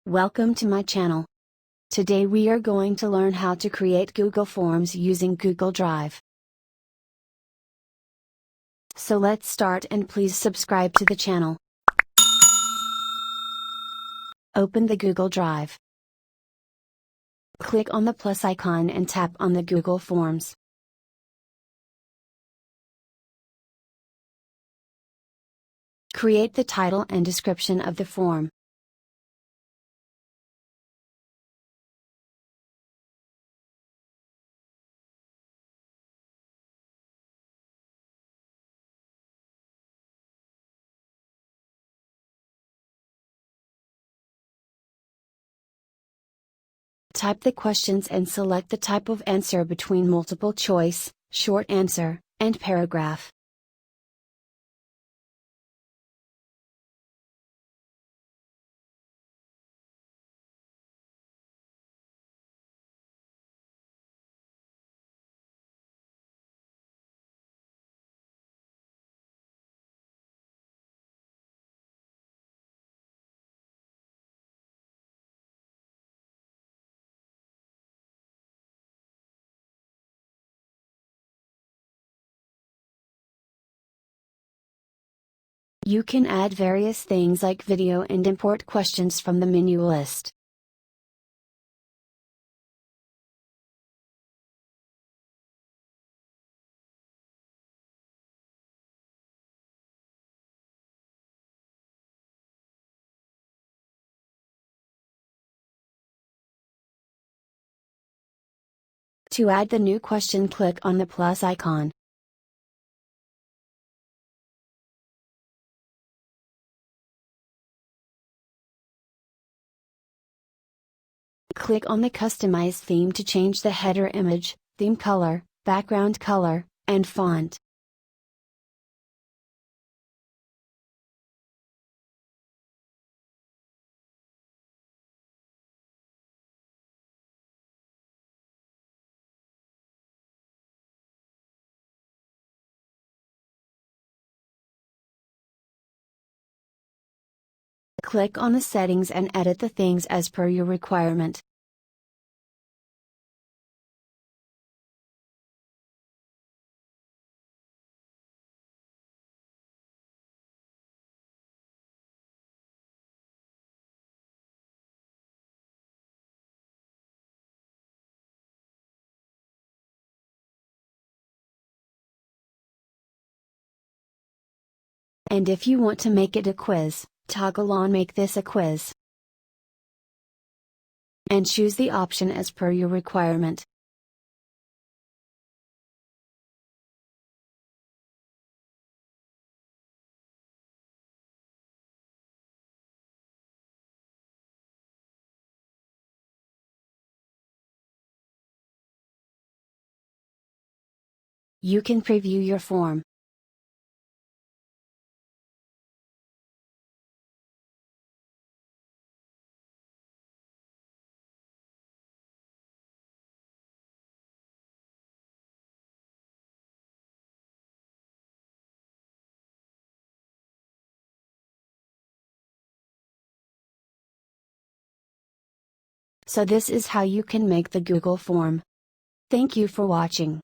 Welcome to my channel. Today we are going to learn how to create Google Forms using Google Drive. So let's start, and please subscribe to the channel. Open the Google Drive. Click on the plus icon and tap on the Google Forms. Create the title and description of the form. Type the questions and select the type of answer between multiple choice, short answer, and paragraph. You can add various things like video and import questions from the menu list. To add the new question, click on the plus icon. Click on the Customize theme to change the header image, theme color, background color, and font. Click on the settings and edit the things as per your requirement. And if you want to make it a quiz, toggle on Make this a quiz. And choose the option as per your requirement. You can preview your form. So this is how you can make the Google form. Thank you for watching.